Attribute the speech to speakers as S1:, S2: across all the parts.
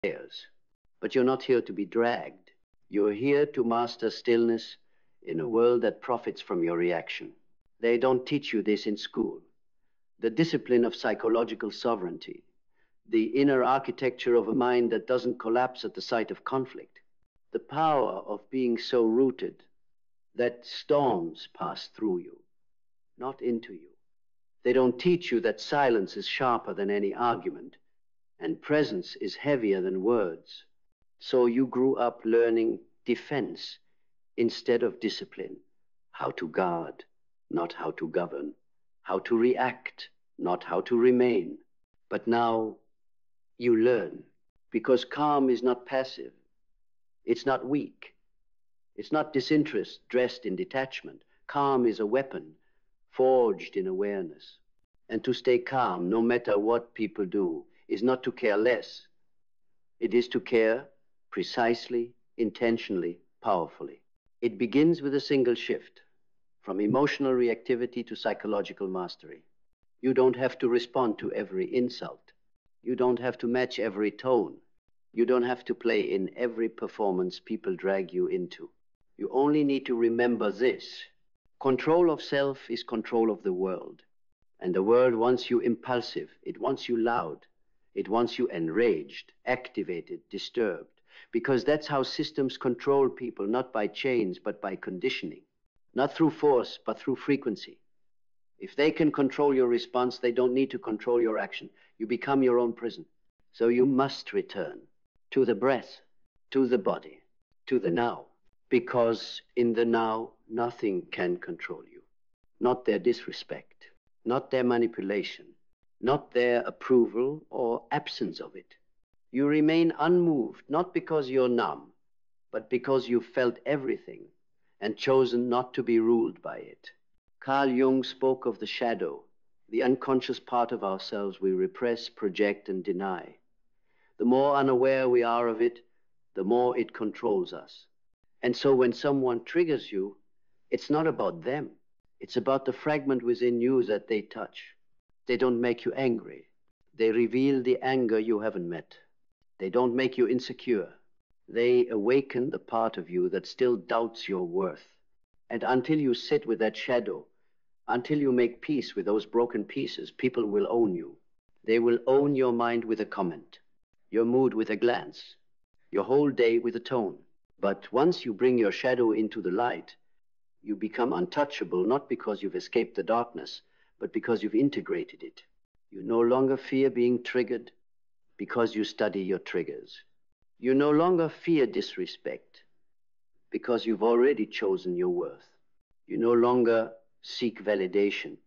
S1: players. But you're not here to be dragged. You're here to master stillness in a world that profits from your reaction. They don't teach you this in school. The discipline of psychological sovereignty, the inner architecture of a mind that doesn't collapse at the sight of conflict, the power of being so rooted that storms pass through you, not into you. They don't teach you that silence is sharper than any argument, and presence is heavier than words. So you grew up learning defense instead of discipline, how to guard, not how to govern, how to react, not how to remain. But now you learn, because calm is not passive. It's not weak. It's not disinterest dressed in detachment. Calm is a weapon forged in awareness. And to stay calm, no matter what people do, is not to care less. It is to care precisely, intentionally, powerfully. It begins with a single shift, from emotional reactivity to psychological mastery. You don't have to respond to every insult. You don't have to match every tone. You don't have to play in every performance people drag you into. You only need to remember this. Control of self is control of the world. And the world wants you impulsive. It wants you loud. It wants you enraged, activated, disturbed. Because that's how systems control people, not by chains, but by conditioning. Not through force, but through frequency. If they can control your response, they don't need to control your action. You become your own prison. So you must return to the breath, to the body, to the now. Because in the now, nothing can control you. Not their disrespect, not their manipulation, not their approval or absence of it. You remain unmoved, not because you're numb, but because you've felt everything and chosen not to be ruled by it. Carl Jung spoke of the shadow, the unconscious part of ourselves we repress, project, and deny. The more unaware we are of it, the more it controls us. And so when someone triggers you, it's not about them. It's about the fragment within you that they touch. They don't make you angry. They reveal the anger you haven't met. They don't make you insecure. They awaken the part of you that still doubts your worth. And until you sit with that shadow, until you make peace with those broken pieces, people will own you. They will own your mind with a comment, your mood with a glance, your whole day with a tone. But once you bring your shadow into the light, you become untouchable, not because you've escaped the darkness, but because you've integrated it. You no longer fear being triggered because you study your triggers. You no longer fear disrespect because you've already chosen your worth. You no longer seek validation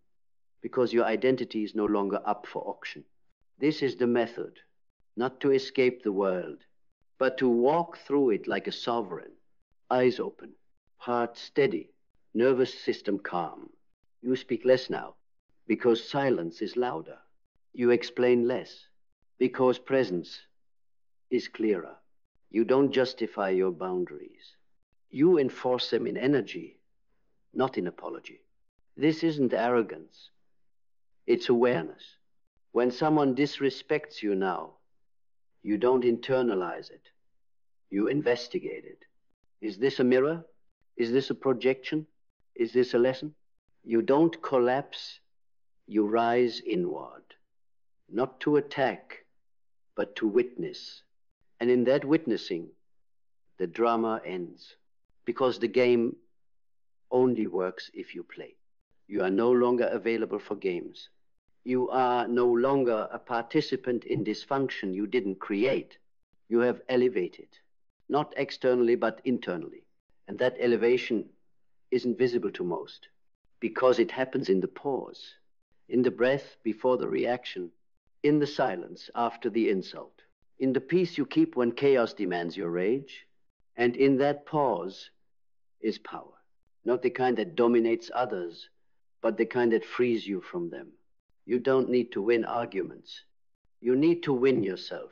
S1: because your identity is no longer up for auction. This is the method, not to escape the world, but to walk through it like a sovereign, eyes open, heart steady, nervous system calm. You speak less now because silence is louder. You explain less because presence is clearer. You don't justify your boundaries. You enforce them in energy, not in apology. This isn't arrogance. It's awareness. When someone disrespects you now, you don't internalize it. You investigate it. Is this a mirror? Is this a projection? Is this a lesson? You don't collapse. You rise inward. Not to attack, but to witness. And in that witnessing, the drama ends. Because the game only works if you play. You are no longer available for games. You are no longer a participant in dysfunction you didn't create. You have elevated, not externally, but internally. And that elevation isn't visible to most because it happens in the pause, in the breath before the reaction, in the silence after the insult, in the peace you keep when chaos demands your rage. And in that pause is power. Not the kind that dominates others, but the kind that frees you from them. You don't need to win arguments. You need to win yourself,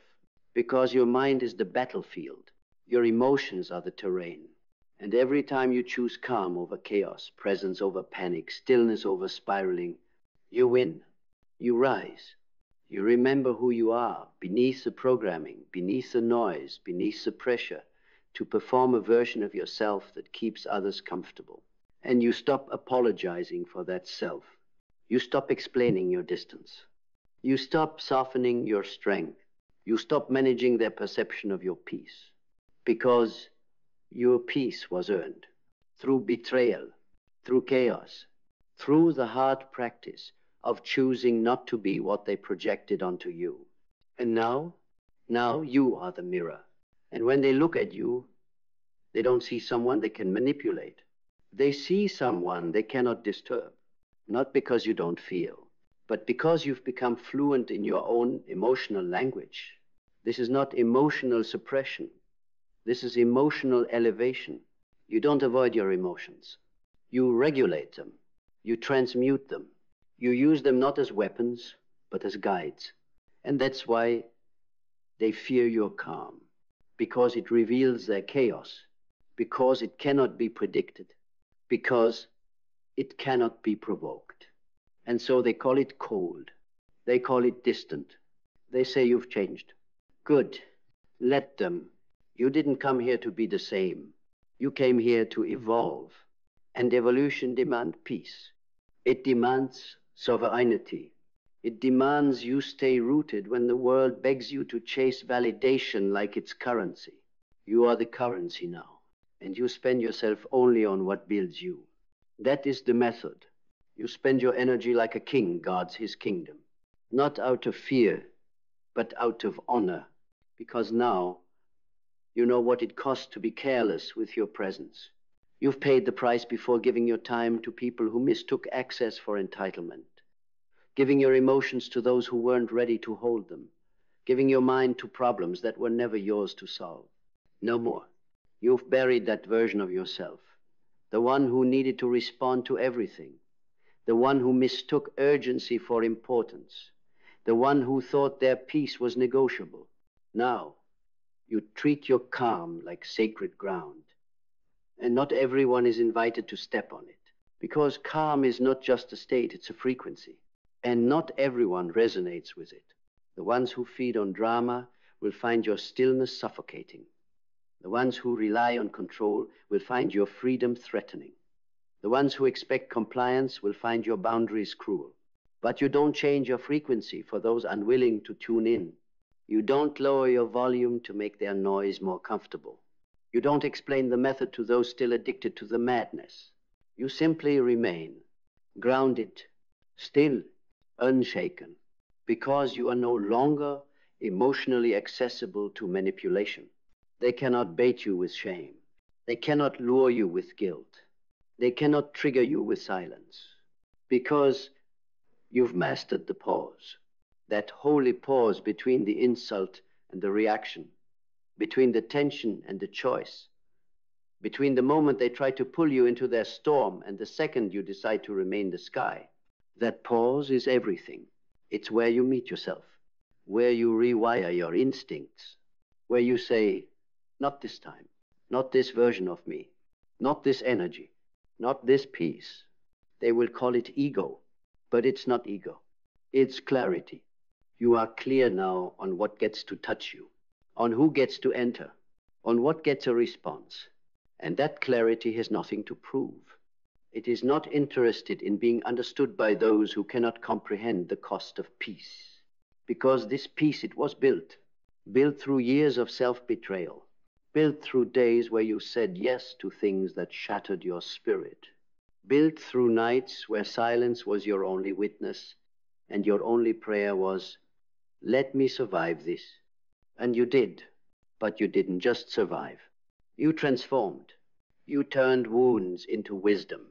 S1: because your mind is the battlefield. Your emotions are the terrain. And every time you choose calm over chaos, presence over panic, stillness over spiraling, you win. You rise. You remember who you are, beneath the programming, beneath the noise, beneath the pressure, to perform a version of yourself that keeps others comfortable. And you stop apologizing for that self. You stop explaining your distance. You stop softening your strength. You stop managing their perception of your peace. Because your peace was earned through betrayal, through chaos, through the hard practice of choosing not to be what they projected onto you. And now you are the mirror. And when they look at you, they don't see someone they can manipulate. They see someone they cannot disturb. Not because you don't feel, but because you've become fluent in your own emotional language. This is not emotional suppression. This is emotional elevation. You don't avoid your emotions. You regulate them. You transmute them. You use them not as weapons, but as guides. And that's why they fear your calm, because it reveals their chaos, because it cannot be predicted, because it cannot be provoked. And so they call it cold. They call it distant. They say you've changed. Good. Let them. You didn't come here to be the same. You came here to evolve. And evolution demands peace. It demands sovereignty. It demands you stay rooted when the world begs you to chase validation like it's currency. You are the currency now, and you spend yourself only on what builds you. That is the method. You spend your energy like a king guards his kingdom, not out of fear, but out of honor, because now you know what it costs to be careless with your presence. You've paid the price before giving your time to people who mistook access for entitlement, giving your emotions to those who weren't ready to hold them, giving your mind to problems that were never yours to solve. No more. You've buried that version of yourself, the one who needed to respond to everything, the one who mistook urgency for importance, the one who thought their peace was negotiable. Now, you treat your calm like sacred ground. And not everyone is invited to step on it, because calm is not just a state, it's a frequency. And not everyone resonates with it. The ones who feed on drama will find your stillness suffocating. The ones who rely on control will find your freedom threatening. The ones who expect compliance will find your boundaries cruel. But you don't change your frequency for those unwilling to tune in. You don't lower your volume to make their noise more comfortable. You don't explain the method to those still addicted to the madness. You simply remain grounded, still, unshaken, because you are no longer emotionally accessible to manipulation. They cannot bait you with shame. They cannot lure you with guilt. They cannot trigger you with silence, because you've mastered the pause, that holy pause between the insult and the reaction, between the tension and the choice, between the moment they try to pull you into their storm and the second you decide to remain the sky. That pause is everything. It's where you meet yourself, where you rewire your instincts, where you say, not this time, not this version of me, not this energy, not this peace. They will call it ego, but it's not ego. It's clarity. You are clear now on what gets to touch you, on who gets to enter, on what gets a response. And that clarity has nothing to prove. It is not interested in being understood by those who cannot comprehend the cost of peace. Because this peace, it was built through years of self-betrayal, built through days where you said yes to things that shattered your spirit, built through nights where silence was your only witness and your only prayer was, let me survive this. And you did, but you didn't just survive. You transformed. You turned wounds into wisdom,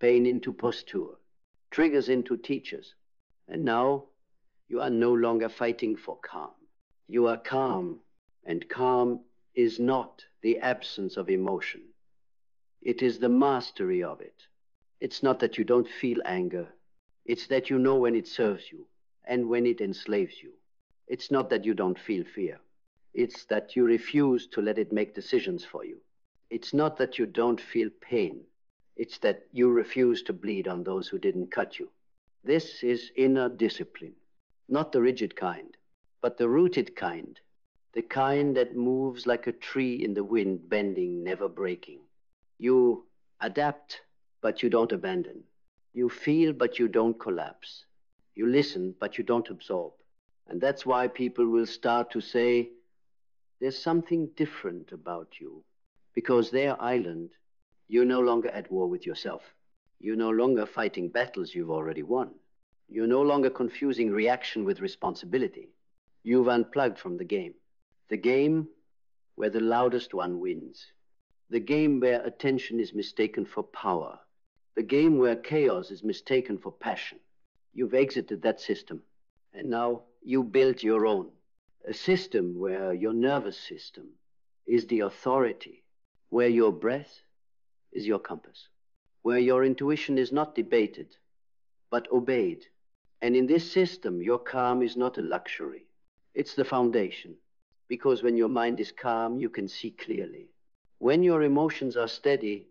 S1: pain into posture, triggers into teachers. And now you are no longer fighting for calm. You are calm, and calm is not the absence of emotion. It is the mastery of it. It's not that you don't feel anger. It's that you know when it serves you and when it enslaves you. It's not that you don't feel fear. It's that you refuse to let it make decisions for you. It's not that you don't feel pain. It's that you refuse to bleed on those who didn't cut you. This is inner discipline. Not the rigid kind, but the rooted kind, the kind that moves like a tree in the wind, bending, never breaking. You adapt, but you don't abandon. You feel, but you don't collapse. You listen, but you don't absorb. And that's why people will start to say, there's something different about you. Because their island, you're no longer at war with yourself. You're no longer fighting battles you've already won. You're no longer confusing reaction with responsibility. You've unplugged from the game. The game where the loudest one wins. The game where attention is mistaken for power. The game where chaos is mistaken for passion. You've exited that system. And now you build your own. A system where your nervous system is the authority. Where your breath is your compass. Where your intuition is not debated, but obeyed. And in this system, your calm is not a luxury. It's the foundation. Because when your mind is calm, you can see clearly. When your emotions are steady,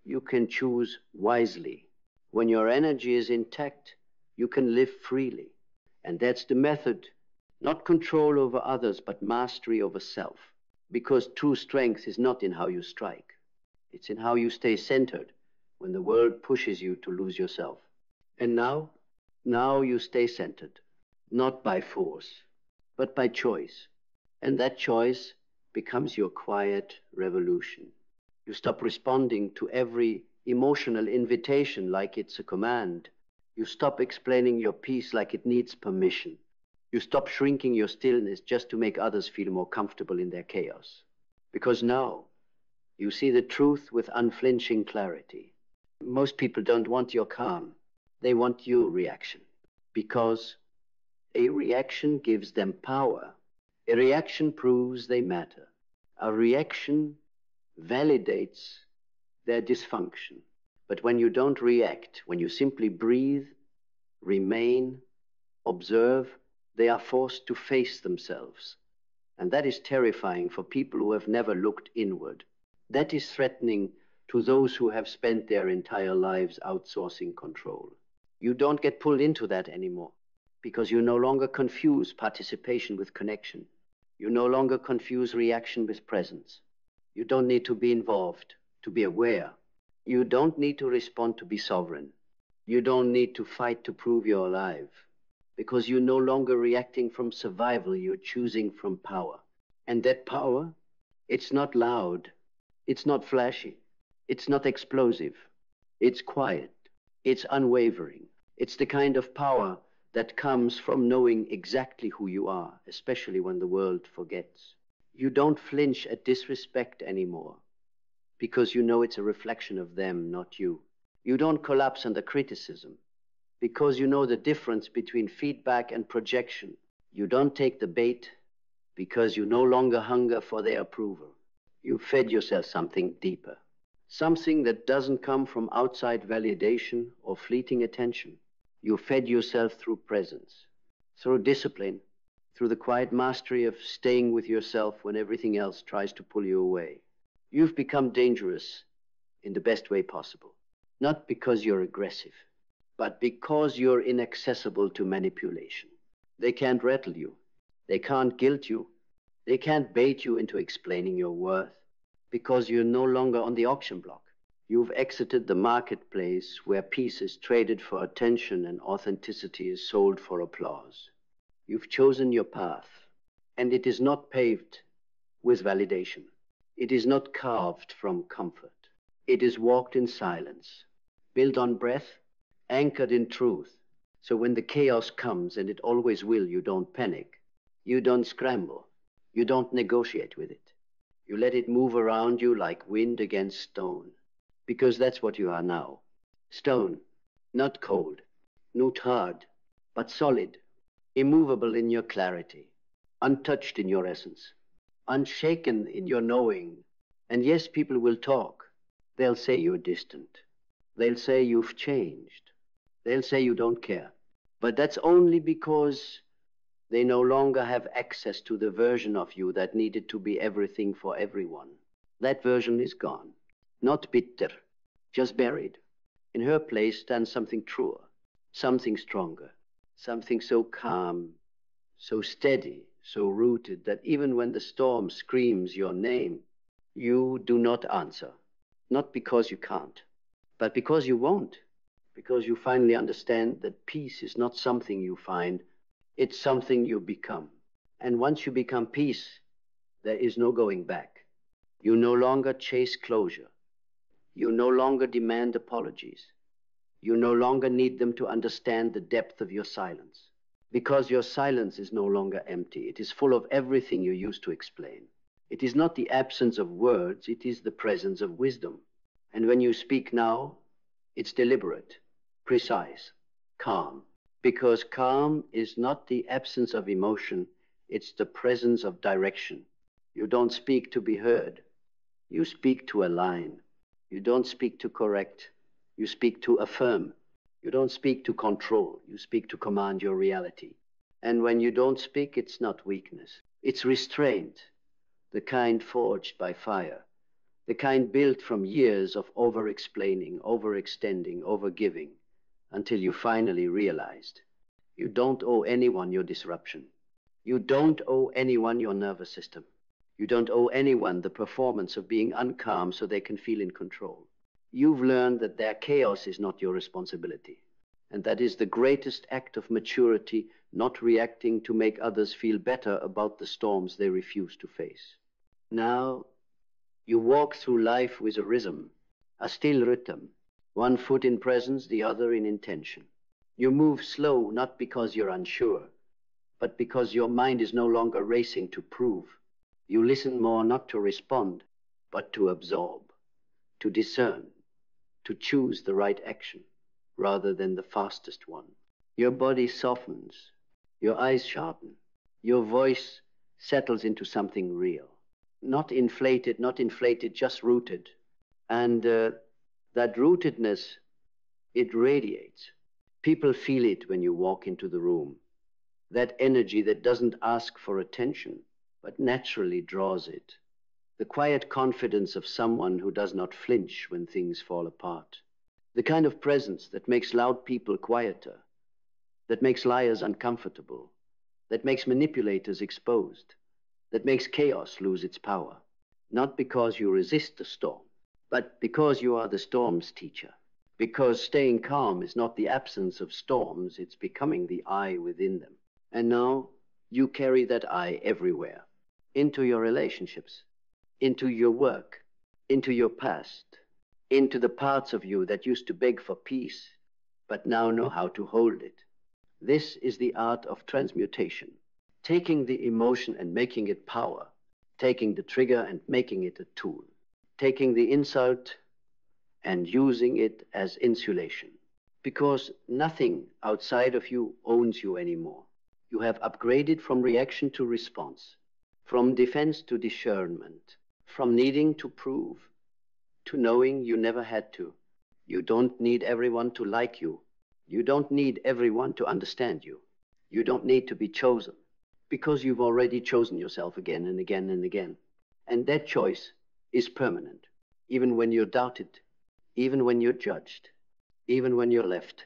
S1: you can choose wisely. When your energy is intact, you can live freely. And that's the method. Not control over others, but mastery over self. Because true strength is not in how you strike. It's in how you stay centered when the world pushes you to lose yourself. And now you stay centered. Not by force, but by choice. And that choice becomes your quiet revolution. You stop responding to every emotional invitation like it's a command. You stop explaining your peace like it needs permission. You stop shrinking your stillness just to make others feel more comfortable in their chaos. Because now you see the truth with unflinching clarity. Most people don't want your calm. They want your reaction. Because a reaction gives them power. A reaction proves they matter. A reaction validates their dysfunction. But when you don't react, when you simply breathe, remain, observe, they are forced to face themselves. And that is terrifying for people who have never looked inward. That is threatening to those who have spent their entire lives outsourcing control. You don't get pulled into that anymore because you no longer confuse participation with connection. You no longer confuse reaction with presence. You don't need to be involved to be aware. You don't need to respond to be sovereign. You don't need to fight to prove you're alive because you're no longer reacting from survival. You're choosing from power. And that power, it's not loud. It's not flashy. It's not explosive. It's quiet. It's unwavering. It's the kind of power that comes from knowing exactly who you are, especially when the world forgets. You don't flinch at disrespect anymore because you know it's a reflection of them, not you. You don't collapse under criticism because you know the difference between feedback and projection. You don't take the bait because you no longer hunger for their approval. You fed yourself something deeper, something that doesn't come from outside validation or fleeting attention. You fed yourself through presence, through discipline, through the quiet mastery of staying with yourself when everything else tries to pull you away. You've become dangerous in the best way possible, not because you're aggressive, but because you're inaccessible to manipulation. They can't rattle you. They can't guilt you. They can't bait you into explaining your worth because you're no longer on the auction block. You've exited the marketplace where peace is traded for attention and authenticity is sold for applause. You've chosen your path, and it is not paved with validation. It is not carved from comfort. It is walked in silence, built on breath, anchored in truth. So when the chaos comes, and it always will, you don't panic. You don't scramble. You don't negotiate with it. You let it move around you like wind against stone. Because that's what you are now. Stone, not cold, not hard, but solid, immovable in your clarity, untouched in your essence, unshaken in your knowing. And yes, people will talk. They'll say you're distant. They'll say you've changed. They'll say you don't care. But that's only because they no longer have access to the version of you that needed to be everything for everyone. That version is gone. Not bitter, just buried. In her place stands something truer, something stronger, something so calm so steady, so rooted that even when the storm screams your name, you do not answer. Not because you can't, but because you won't. Because you finally understand that peace is not something you find, it's something you become. And once you become peace, there is no going back. You no longer chase closure. You no longer demand apologies. You no longer need them to understand the depth of your silence. Because your silence is no longer empty. It is full of everything you used to explain. It is not the absence of words, it is the presence of wisdom. And when you speak now, it's deliberate, precise, calm. Because calm is not the absence of emotion, it's the presence of direction. You don't speak to be heard. You speak to align. You don't speak to correct. You speak to affirm. You don't speak to control. You speak to command your reality. And when you don't speak, it's not weakness. It's restraint, the kind forged by fire, the kind built from years of over-explaining, overextending, overgiving, until you finally realized you don't owe anyone your disruption. You don't owe anyone your nervous system. You don't owe anyone the performance of being uncalm so they can feel in control. You've learned that their chaos is not your responsibility. And that is the greatest act of maturity, not reacting to make others feel better about the storms they refuse to face. Now, you walk through life with a rhythm, a still rhythm, one foot in presence, the other in intention. You move slow, not because you're unsure, but because your mind is no longer racing to prove. You listen more not to respond, but to absorb, to discern, to choose the right action rather than the fastest one. Your body softens, your eyes sharpen, your voice settles into something real. Not inflated, just rooted. And that rootedness, it radiates. People feel it when you walk into the room. That energy that doesn't ask for attention, but naturally draws it. The quiet confidence of someone who does not flinch when things fall apart. The kind of presence that makes loud people quieter, that makes liars uncomfortable, that makes manipulators exposed, that makes chaos lose its power. Not because you resist the storm, but because you are the storm's teacher. Because staying calm is not the absence of storms, it's becoming the eye within them. And now you carry that eye everywhere, into your relationships, into your work, into your past, into the parts of you that used to beg for peace, but now know how to hold it. This is the art of transmutation, taking the emotion and making it power, taking the trigger and making it a tool, taking the insult and using it as insulation. Because nothing outside of you owns you anymore. You have upgraded from reaction to response, from defense to discernment, from needing to prove to knowing you never had to. You don't need everyone to like you. You don't need everyone to understand you. You don't need to be chosen, because you've already chosen yourself again and again and again. And that choice is permanent, even when you're doubted, even when you're judged, even when you're left.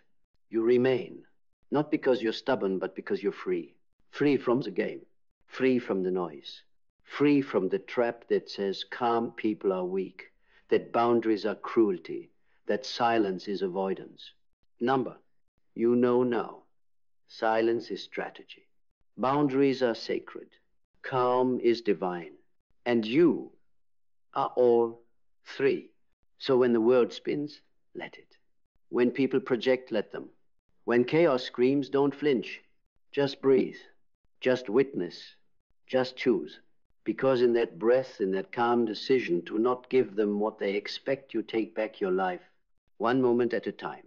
S1: You remain, not because you're stubborn, but because you're free. Free from the game, free from the noise, free from the trap that says calm people are weak, that boundaries are cruelty, that silence is avoidance. Number, you know now, silence is strategy. Boundaries are sacred. Calm is divine. And you are all three. So when the world spins, let it. When people project, let them. When chaos screams, don't flinch. Just breathe. Just witness. Just choose. Because in that breath, in that calm decision to not give them what they expect, you take back your life. One moment at a time.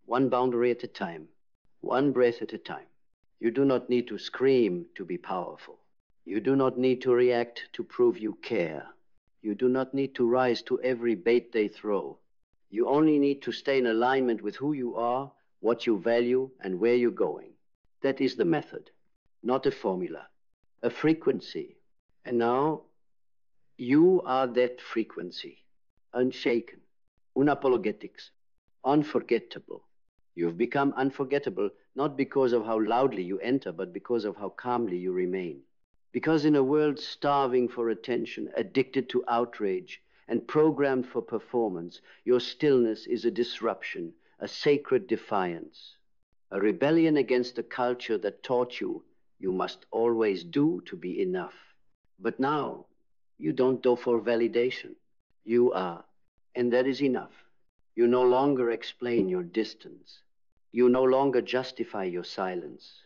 S1: One boundary at a time. One breath at a time. You do not need to scream to be powerful. You do not need to react to prove you care. You do not need to rise to every bait they throw. You only need to stay in alignment with who you are, what you value, and where you're going. That is the method, not a formula, a frequency. And now, you are that frequency, unshaken, unapologetics, unforgettable, You've become unforgettable, not because of how loudly you enter, but because of how calmly you remain. Because in a world starving for attention, addicted to outrage, and programmed for performance, your stillness is a disruption, a sacred defiance, a rebellion against a culture that taught you you must always do to be enough. But now, you don't do for validation. You are, and that is enough. You no longer explain your distance. You no longer justify your silence.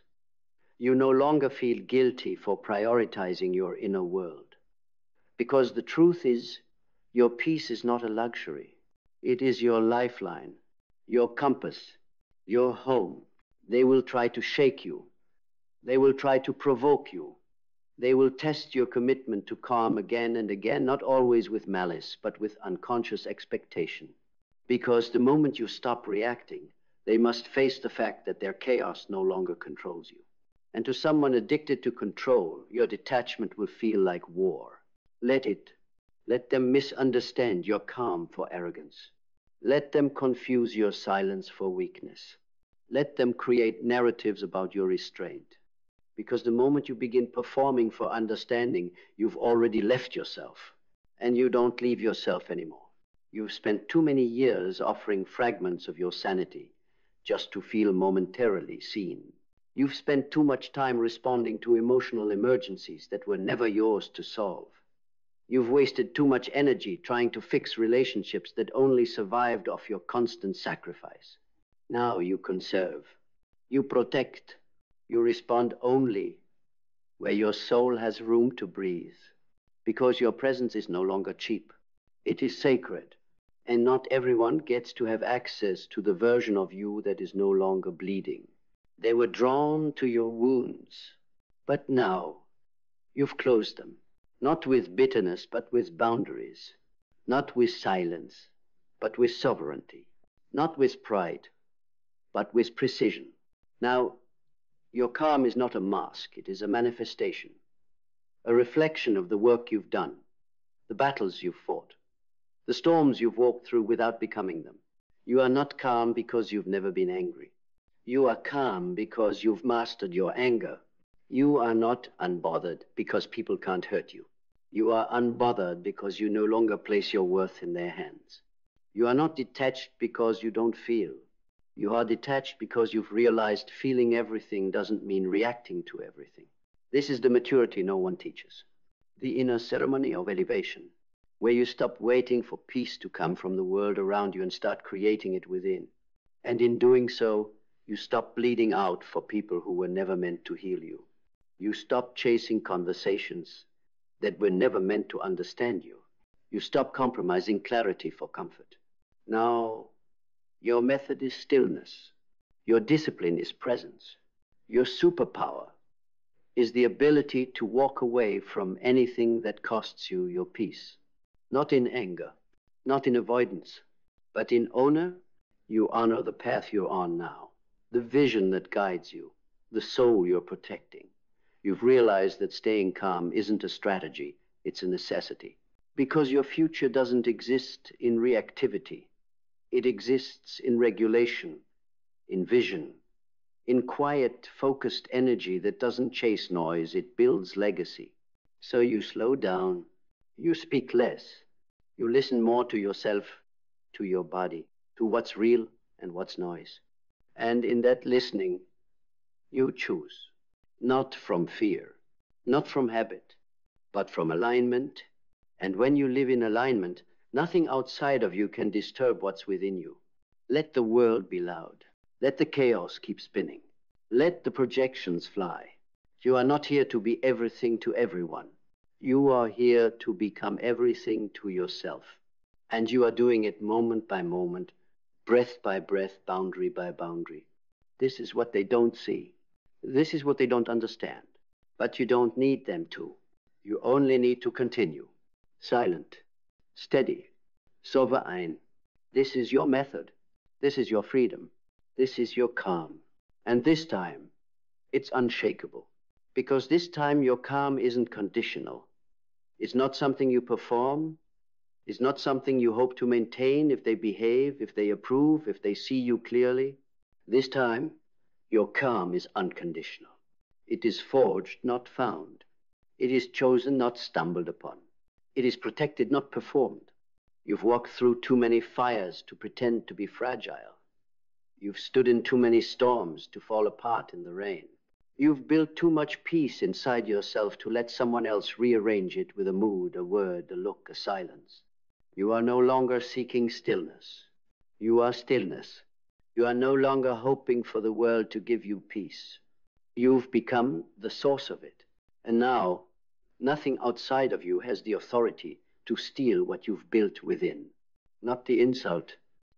S1: You no longer feel guilty for prioritizing your inner world. Because the truth is, your peace is not a luxury. It is your lifeline, your compass, your home. They will try to shake you. They will try to provoke you. They will test your commitment to calm again and again, not always with malice, but with unconscious expectation. Because the moment you stop reacting, they must face the fact that their chaos no longer controls you. And to someone addicted to control, your detachment will feel like war. Let it. Let them misunderstand your calm for arrogance. Let them confuse your silence for weakness. Let them create narratives about your restraint. Because the moment you begin performing for understanding, you've already left yourself. And you don't leave yourself anymore. You've spent too many years offering fragments of your sanity just to feel momentarily seen. You've spent too much time responding to emotional emergencies that were never yours to solve. You've wasted too much energy trying to fix relationships that only survived off your constant sacrifice. Now you conserve. You protect. You respond only where your soul has room to breathe. Because your presence is no longer cheap. It is sacred. And not everyone gets to have access to the version of you that is no longer bleeding. They were drawn to your wounds. But now, you've closed them. Not with bitterness, but with boundaries. Not with silence, but with sovereignty. Not with pride, but with precision. Now, your calm is not a mask. It is a manifestation. A reflection of the work you've done, the battles you've fought, the storms you've walked through without becoming them. You are not calm because you've never been angry. You are calm because you've mastered your anger. You are not unbothered because people can't hurt you. You are unbothered because you no longer place your worth in their hands. You are not detached because you don't feel. You are detached because you've realized feeling everything doesn't mean reacting to everything. This is the maturity no one teaches. The inner ceremony of elevation, where you stop waiting for peace to come from the world around you and start creating it within. And in doing so, you stop bleeding out for people who were never meant to heal you. You stop chasing conversations that were never meant to understand you. You stop compromising clarity for comfort. Now, your method is stillness. Your discipline is presence. Your superpower is the ability to walk away from anything that costs you your peace. Not in anger, not in avoidance, but in honor. You honor the path you're on now, the vision that guides you, the soul you're protecting. You've realized that staying calm isn't a strategy, it's a necessity. Because your future doesn't exist in reactivity. It exists in regulation, in vision, in quiet, focused energy that doesn't chase noise, it builds legacy. So you slow down, you speak less, you listen more to yourself, to your body, to what's real and what's noise. And in that listening, you choose, not from fear, not from habit, but from alignment. And when you live in alignment, nothing outside of you can disturb what's within you. Let the world be loud. Let the chaos keep spinning. Let the projections fly. You are not here to be everything to everyone. You are here to become everything to yourself. And you are doing it moment by moment, breath by breath, boundary by boundary. This is what they don't see. This is what they don't understand. But you don't need them to. You only need to continue. Silent, steady, sovereign. This is your method. This is your freedom. This is your calm. And this time, it's unshakable. Because this time your calm isn't conditional. It's not something you perform. It's not something you hope to maintain if they behave, if they approve, if they see you clearly. This time, your calm is unconditional. It is forged, not found. It is chosen, not stumbled upon. It is protected, not performed. You've walked through too many fires to pretend to be fragile. You've stood in too many storms to fall apart in the rain. You've built too much peace inside yourself to let someone else rearrange it with a mood, a word, a look, a silence. You are no longer seeking stillness. You are stillness. You are no longer hoping for the world to give you peace. You've become the source of it. And now, nothing outside of you has the authority to steal what you've built within. Not the insult,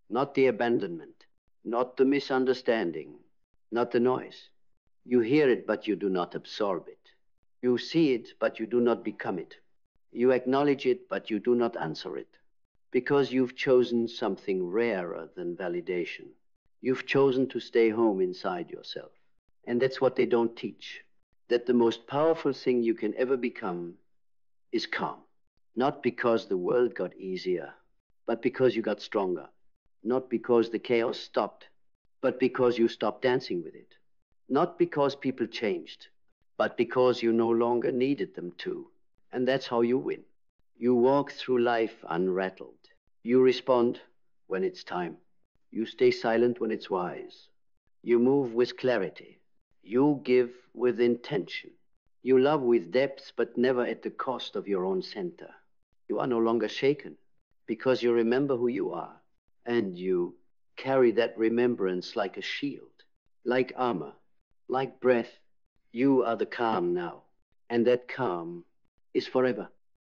S1: not the abandonment, not the misunderstanding, not the noise. You hear it, but you do not absorb it. You see it, but you do not become it. You acknowledge it, but you do not answer it. Because you've chosen something rarer than validation. You've chosen to stay home inside yourself. And that's what they don't teach. That the most powerful thing you can ever become is calm. Not because the world got easier, but because you got stronger. Not because the chaos stopped, but because you stopped dancing with it. Not because people changed, but because you no longer needed them to. And that's how you win. You walk through life unrattled. You respond when it's time. You stay silent when it's wise. You move with clarity. You give with intention. You love with depth, but never at the cost of your own center. You are no longer shaken because you remember who you are. And you carry that remembrance like a shield, like armor, like breath. You are the calm now. And that calm is forever.